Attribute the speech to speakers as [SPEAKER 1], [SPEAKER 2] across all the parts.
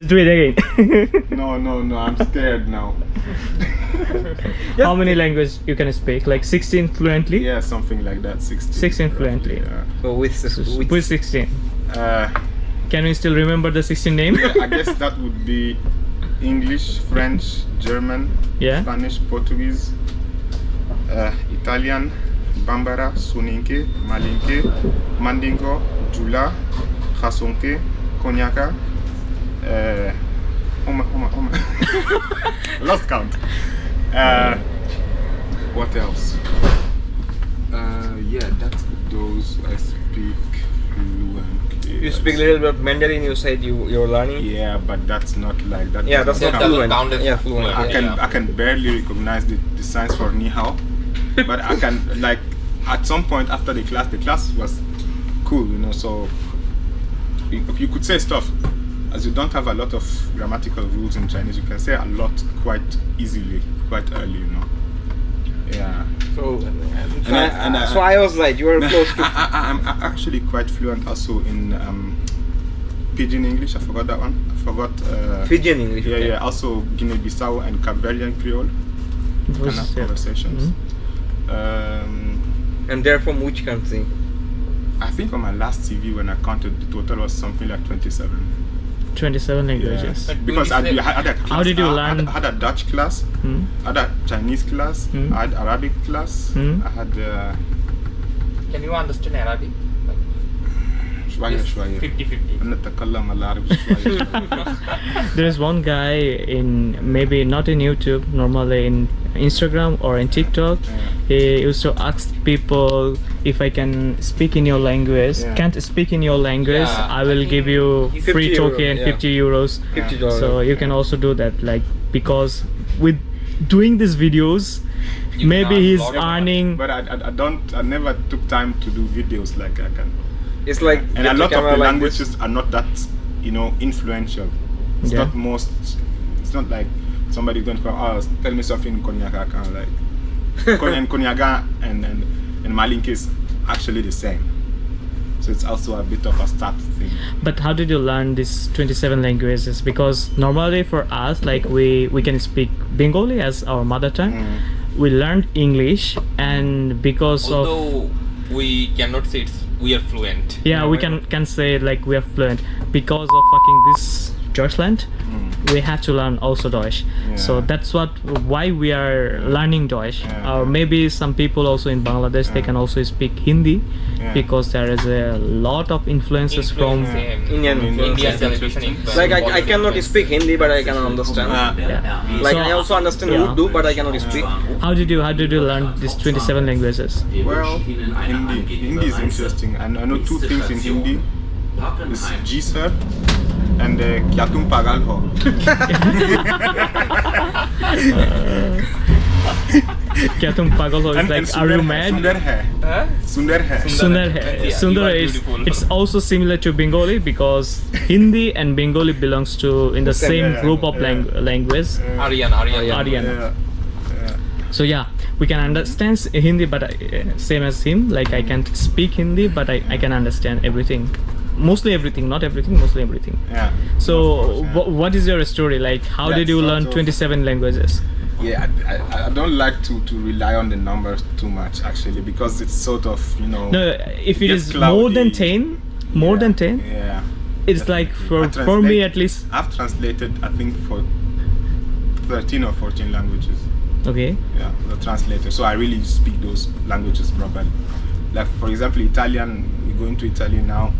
[SPEAKER 1] Do it again.
[SPEAKER 2] No, I'm scared now.
[SPEAKER 1] How many languages you can speak? Like 16 fluently?
[SPEAKER 2] Yeah, something like that. 16.
[SPEAKER 1] 16 fluently.
[SPEAKER 2] Yeah.
[SPEAKER 3] So
[SPEAKER 1] With 16.
[SPEAKER 2] Uh,
[SPEAKER 1] Can we still remember the 16 name?
[SPEAKER 2] yeah, I guess that would be English, French, German,
[SPEAKER 1] Yeah.
[SPEAKER 2] Spanish, Portuguese, Italian, Bambara, Soninke, Malinke, Mandingo, Jula, Khasonke, Konyaka. Oma. Lost count. What else? Yeah, that's those I speak fluently.
[SPEAKER 3] you speak a little bit of Mandarin. You said you're learning.
[SPEAKER 2] Yeah, but that's not like that.
[SPEAKER 3] Yeah, that's
[SPEAKER 2] doesn't
[SPEAKER 3] not
[SPEAKER 2] count.
[SPEAKER 3] fluent.
[SPEAKER 4] count as
[SPEAKER 3] Yeah, fluent.
[SPEAKER 4] fluent.
[SPEAKER 2] I can barely recognize the signs for ni hao, but I can, like, at some point after the class was cool, you know. So you could say stuff, as you don't have a lot of grammatical rules in Chinese. You can say a lot quite easily, quite early, you know. Yeah.
[SPEAKER 3] So,
[SPEAKER 2] so
[SPEAKER 3] I was like, you were close to.
[SPEAKER 2] I'm actually quite fluent also in Pidgin English. I forgot that one. I forgot.
[SPEAKER 3] Fijian English.
[SPEAKER 2] Yeah,
[SPEAKER 3] okay.
[SPEAKER 2] yeah. Also Guinea-Bissau and Cape-Verdean Creole. Can have conversations.
[SPEAKER 3] And they're from which country?
[SPEAKER 2] I think on my last CV, when I counted, the total was something like 27.
[SPEAKER 1] 27 languages.
[SPEAKER 2] Yeah. Because I had a class.
[SPEAKER 1] How did you learn?
[SPEAKER 2] I had a Dutch class,
[SPEAKER 1] Hmm?
[SPEAKER 2] I had a Chinese class,
[SPEAKER 1] Hmm.
[SPEAKER 2] I had Arabic class,
[SPEAKER 1] Hmm.
[SPEAKER 2] I had
[SPEAKER 4] Can you understand Arabic?
[SPEAKER 2] شوية شوية
[SPEAKER 4] 50-50.
[SPEAKER 2] أنا أتكلم العربي شوية شوية.
[SPEAKER 1] There's one guy in, maybe not in YouTube, normally in Instagram or in TikTok. He used to ask people if I can speak in your language.
[SPEAKER 2] Yeah.
[SPEAKER 1] Can't speak in your language,
[SPEAKER 4] Yeah,
[SPEAKER 1] I will give you
[SPEAKER 3] 50
[SPEAKER 1] free
[SPEAKER 3] euro,
[SPEAKER 1] token,
[SPEAKER 3] yeah.
[SPEAKER 1] 50 euros.
[SPEAKER 3] $50.
[SPEAKER 1] So you can also do that, like, because with doing these videos,
[SPEAKER 4] You
[SPEAKER 1] maybe
[SPEAKER 4] can earn
[SPEAKER 1] he's
[SPEAKER 4] lot of money.
[SPEAKER 1] earning.
[SPEAKER 2] But I never took time to do videos like I can.
[SPEAKER 3] It's like
[SPEAKER 2] And
[SPEAKER 3] get
[SPEAKER 2] a
[SPEAKER 3] the
[SPEAKER 2] lot of
[SPEAKER 3] camera
[SPEAKER 2] the
[SPEAKER 3] like
[SPEAKER 2] languages are not that, you know, influential. It's
[SPEAKER 1] Yeah.
[SPEAKER 2] not most. It's not like somebody going to come. Oh, tell me something in Konyaka. I can like. And Konyaga and Malinke is actually the same. So it's also a bit of a start thing.
[SPEAKER 1] But how did you learn these 27 languages? Because normally for us, like we can speak Bengali as our mother tongue. We learned English, and because of
[SPEAKER 4] Although we cannot say we are fluent.
[SPEAKER 1] yeah, we can say like we are fluent because of fucking this Deutschland. We have to learn also Deutsch. So
[SPEAKER 2] Yeah.
[SPEAKER 1] that's why we are learning Deutsch.
[SPEAKER 2] Yeah.
[SPEAKER 1] Or maybe some people also in Bangladesh they can also speak Hindi
[SPEAKER 2] Yeah.
[SPEAKER 1] because there is a lot of influences from
[SPEAKER 3] Indian
[SPEAKER 4] Indian
[SPEAKER 2] influence.
[SPEAKER 4] television influence.
[SPEAKER 3] Like I
[SPEAKER 4] Bollywood
[SPEAKER 3] cannot
[SPEAKER 4] influence.
[SPEAKER 3] speak Hindi, but I can understand.
[SPEAKER 1] yeah.
[SPEAKER 3] Like
[SPEAKER 1] So,
[SPEAKER 3] I also understand
[SPEAKER 1] yeah.
[SPEAKER 3] Urdu, but I cannot speak.
[SPEAKER 1] How did you learn these 27 languages?
[SPEAKER 2] Well, Hindi is interesting, and I know two things in Hindi. Is G sir and Kya tum pagal ho.
[SPEAKER 1] Kya tum pagal ho is like, are you mad?
[SPEAKER 2] Sundar hai.
[SPEAKER 4] Huh?
[SPEAKER 2] Sundar hai.
[SPEAKER 1] Sundar hai.
[SPEAKER 4] Yeah,
[SPEAKER 1] Sundar
[SPEAKER 4] you are
[SPEAKER 1] is
[SPEAKER 4] beautiful.
[SPEAKER 1] it's also similar to Bengali because Hindi and Bengali belongs to in the same
[SPEAKER 2] yeah,
[SPEAKER 1] group of
[SPEAKER 2] yeah.
[SPEAKER 1] language.
[SPEAKER 4] Aryan.
[SPEAKER 1] Aryan.
[SPEAKER 2] Yeah.
[SPEAKER 1] So yeah, we can understand Hindi, but same as him. Like I can't speak Hindi, but I can understand everything. Mostly everything, not everything, mostly everything.
[SPEAKER 2] Yeah.
[SPEAKER 1] So
[SPEAKER 2] Of course, yeah.
[SPEAKER 1] what is your story? Like how
[SPEAKER 2] Yeah,
[SPEAKER 1] did you
[SPEAKER 2] sort
[SPEAKER 1] learn
[SPEAKER 2] of.
[SPEAKER 1] 27 languages?
[SPEAKER 2] Yeah, I don't like to rely on the numbers too much actually, because it's sort of, you know.
[SPEAKER 1] No, if it
[SPEAKER 2] gets
[SPEAKER 1] is more than
[SPEAKER 2] cloudy.
[SPEAKER 1] 10, more
[SPEAKER 2] Yeah,
[SPEAKER 1] than 10,
[SPEAKER 2] Yeah.
[SPEAKER 1] it's like
[SPEAKER 2] definitely.
[SPEAKER 1] for me at least.
[SPEAKER 2] I've translated, I think, for 13 or 14 languages.
[SPEAKER 1] Okay.
[SPEAKER 2] Yeah, the translator. So I really speak those languages properly. Like for example, Italian. We go into Italy now.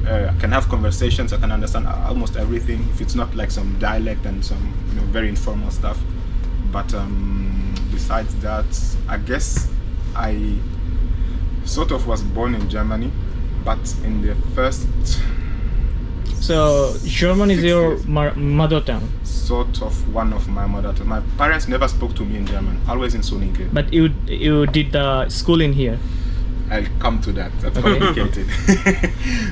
[SPEAKER 2] I can have conversations. I can understand almost everything. If it's not like some dialect and some, you know, very informal stuff. But besides that, I guess I sort of was born in Germany, but in the first
[SPEAKER 1] So German is
[SPEAKER 2] 6
[SPEAKER 1] your
[SPEAKER 2] years.
[SPEAKER 1] mother tongue,
[SPEAKER 2] sort of one of my mother tongue. My parents never spoke to me in German. Always in Soninke.
[SPEAKER 1] but you did the school in here.
[SPEAKER 2] I'll come to that. That's
[SPEAKER 1] Okay.
[SPEAKER 2] complicated.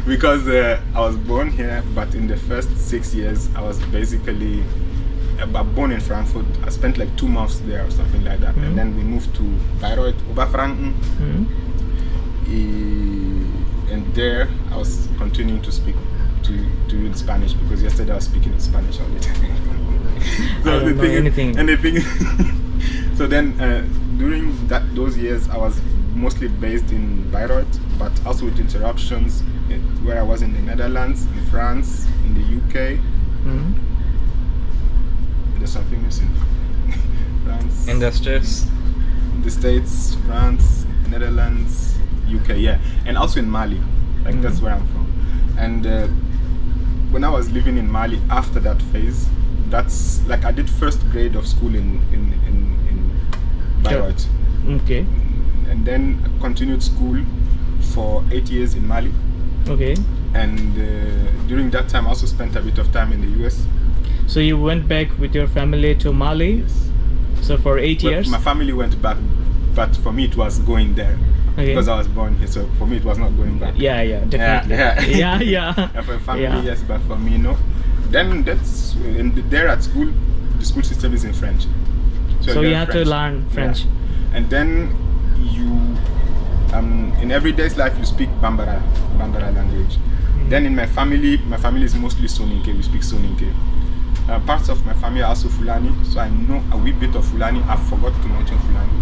[SPEAKER 2] Because I was born here, but in the first 6 years, I was basically born in Frankfurt. I spent like 2 months there or something like that. And then we moved to Bayreuth, Oberfranken.
[SPEAKER 1] Mhm.
[SPEAKER 2] And there, I was continuing to speak to read Spanish because yesterday I was speaking in Spanish all the time.
[SPEAKER 1] I don't know anything.
[SPEAKER 2] And the thing so then during those years I was mostly based in Bayreuth, but also with interruptions where I was in the Netherlands, in France, in the UK.
[SPEAKER 1] Mhm.
[SPEAKER 2] There's something missing. France,
[SPEAKER 3] In the States.
[SPEAKER 2] the States, France, Netherlands, UK, yeah, and also in Mali. Like that's where I'm from. And when I was living in Mali after that phase, that's like I did first grade of school in Bayreuth,
[SPEAKER 1] Okay.
[SPEAKER 2] and then continued school for 8 years in Mali.
[SPEAKER 1] Okay.
[SPEAKER 2] And during that time, I also spent a bit of time in the US.
[SPEAKER 1] So you went back with your family to Mali.
[SPEAKER 2] Yes.
[SPEAKER 1] So for 8
[SPEAKER 2] Well,
[SPEAKER 1] years.
[SPEAKER 2] my family went back, but for me it was going there
[SPEAKER 1] Okay.
[SPEAKER 2] because I was born here. So for me it was not going back.
[SPEAKER 1] Yeah, definitely.
[SPEAKER 2] Yeah.
[SPEAKER 1] yeah.
[SPEAKER 2] And for family,
[SPEAKER 1] Yeah.
[SPEAKER 2] yes, but for me, no. Then that's there at school. The school system is in French.
[SPEAKER 1] So
[SPEAKER 2] learn
[SPEAKER 1] you had to learn French.
[SPEAKER 2] Yeah. And then you, in everyday's life, you speak Bambara language. Then in my family is mostly Soninke. We speak Soninke. Parts of my family are also Fulani, so I know a wee bit of Fulani. I forgot to mention Fulani.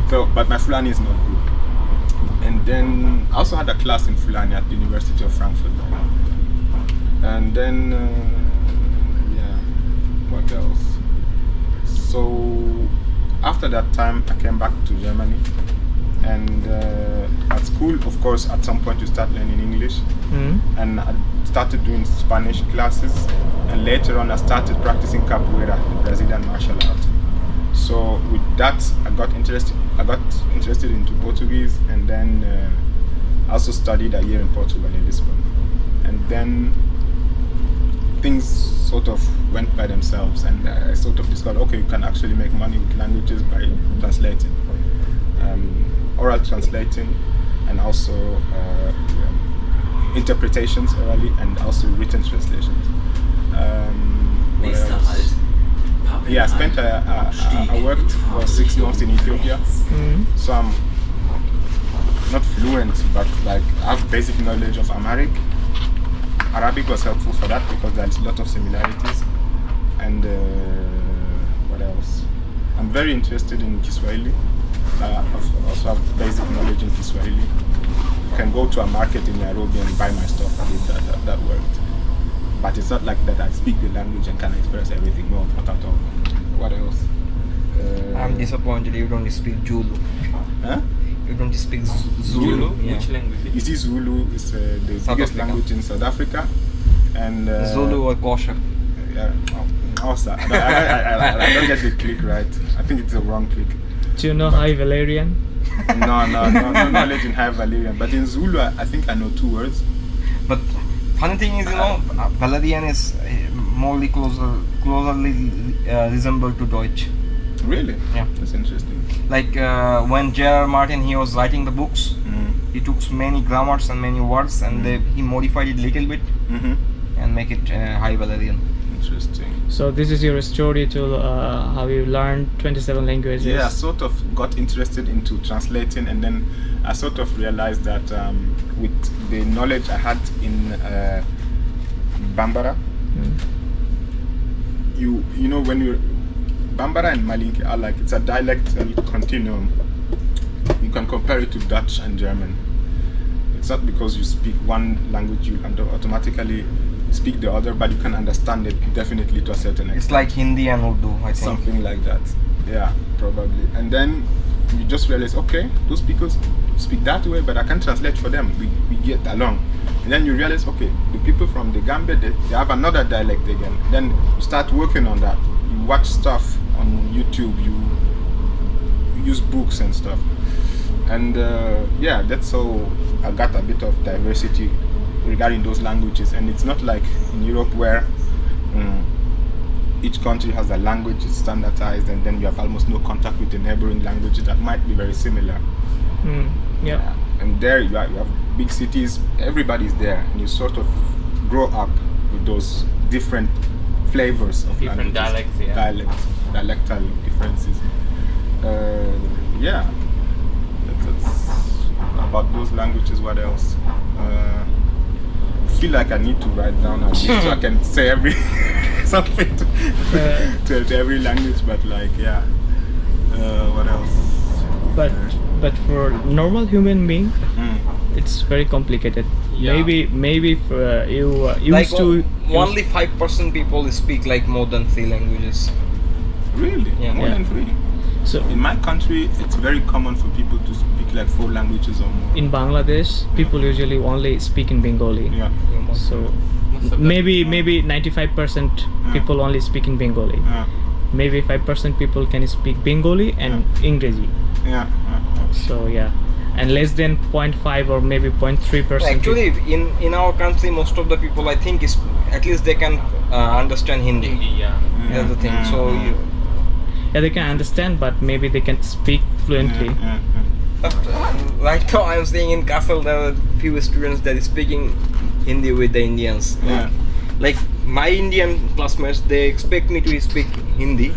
[SPEAKER 2] So, but my Fulani is not good. And then I also had a class in Fulani at the University of Frankfurt. And then, yeah, what else? So after that time, I came back to Germany. And at school, of course, at some point you start learning English. And I started doing Spanish classes. And later on, I started practicing capoeira, the Brazilian martial art. So with that, I got interested into Portuguese, and then I also studied a year in Portugal in Lisbon. And then things sort of went by themselves, and I sort of discovered, okay, you can actually make money with languages by translating, oral translating, and also interpretations orally, and also written translations. What else? Yeah, I worked for 6 months in Ethiopia, so I'm not fluent, but like I have basic knowledge of Amharic. Arabic was helpful for that because there's a lot of similarities. And what else? I'm very interested in Kiswahili. I also have basic knowledge in Kiswahili. You can go to a market in Nairobi and buy my stuff. I did that worked. But it's not like that I speak the language and can express everything. No, not at all. What else?
[SPEAKER 3] I'm disappointed you don't speak Zulu.
[SPEAKER 2] Huh?
[SPEAKER 3] You don't speak Zulu.
[SPEAKER 4] Zulu?
[SPEAKER 3] Yeah.
[SPEAKER 4] Which language?
[SPEAKER 2] You see, Zulu is the
[SPEAKER 3] South
[SPEAKER 2] biggest
[SPEAKER 3] Africa.
[SPEAKER 2] language in South Africa. And
[SPEAKER 3] Zulu or Kosher.
[SPEAKER 2] Yeah, also, I don't get the click right. I think it's a wrong click.
[SPEAKER 1] Do you know High Valerian?
[SPEAKER 2] No knowledge in High Valerian. But in Zulu, I think I know 2 words.
[SPEAKER 3] But funny thing is, Valerian is morely closely resembled to Deutsch.
[SPEAKER 2] Really?
[SPEAKER 3] Yeah.
[SPEAKER 2] That's interesting.
[SPEAKER 3] Like when J.R.R. Martin he was writing the books, he took many grammars and many words, and he modified it little bit and make it High Valerian.
[SPEAKER 2] Interesting.
[SPEAKER 1] So this is your story to how you learned 27 languages.
[SPEAKER 2] Yeah, I sort of got interested into translating, and then I sort of realized that with the knowledge I had in Bambara, you know when you Bambara and Malinke are like, it's a dialectal continuum. You can compare it to Dutch and German. It's not because you speak one language you automatically speak the other, but you can understand it definitely to a certain extent.
[SPEAKER 3] It's like Hindi and Urdu, I think.
[SPEAKER 2] Something like that. Yeah, probably. And then you just realize, okay, those people speak that way, but I can translate for them. We get along. And then you realize, okay, the people from the Gambia, they have another dialect again. Then you start working on that. You watch stuff on YouTube, you use books and stuff. And yeah, that's how I got a bit of diversity regarding those languages. And it's not like in Europe where each country has a language, it's standardized, and then you have almost no contact with the neighboring languages that might be very similar.
[SPEAKER 1] Yeah.
[SPEAKER 2] And there you have big cities, everybody's there, and you sort of grow up with those different flavors of
[SPEAKER 4] Different
[SPEAKER 2] languages.
[SPEAKER 4] dialects, yeah.
[SPEAKER 2] Dialectal differences. Yeah, that's about those languages. What else? feel like I need to write down a list so I can say every something to every language. But like, yeah. What else?
[SPEAKER 1] But for normal human being,
[SPEAKER 2] Mm.
[SPEAKER 1] it's very complicated.
[SPEAKER 4] Yeah.
[SPEAKER 1] Maybe for you
[SPEAKER 3] Like
[SPEAKER 1] used to
[SPEAKER 3] only 5% people speak like more than 3 languages.
[SPEAKER 2] Really?
[SPEAKER 3] Yeah.
[SPEAKER 2] More
[SPEAKER 1] Yeah.
[SPEAKER 2] than 3.
[SPEAKER 1] So
[SPEAKER 2] In my country, it's very common for people to speak like 4 languages or more.
[SPEAKER 1] in Bangladesh, people usually only speak in Bengali.
[SPEAKER 2] Yeah.
[SPEAKER 1] So
[SPEAKER 4] Most of the-
[SPEAKER 1] maybe 95% people only speak in Bengali.
[SPEAKER 2] Yeah.
[SPEAKER 1] Maybe 5% people can speak Bengali and Ingreji.
[SPEAKER 2] Yeah.
[SPEAKER 1] So yeah, and less than 0.5 or maybe 0.3%.
[SPEAKER 3] Actually, in our country, most of the people I think is at least they can understand Hindi.
[SPEAKER 4] Hindi, yeah.
[SPEAKER 3] That's the thing. So you,
[SPEAKER 1] yeah, they can understand, but maybe they can speak fluently.
[SPEAKER 2] Yeah.
[SPEAKER 3] but right now I'm staying in Castle. There are few students that is speaking Hindi with the Indians.
[SPEAKER 2] Yeah.
[SPEAKER 3] Like my Indian classmates, they expect me to speak Hindi,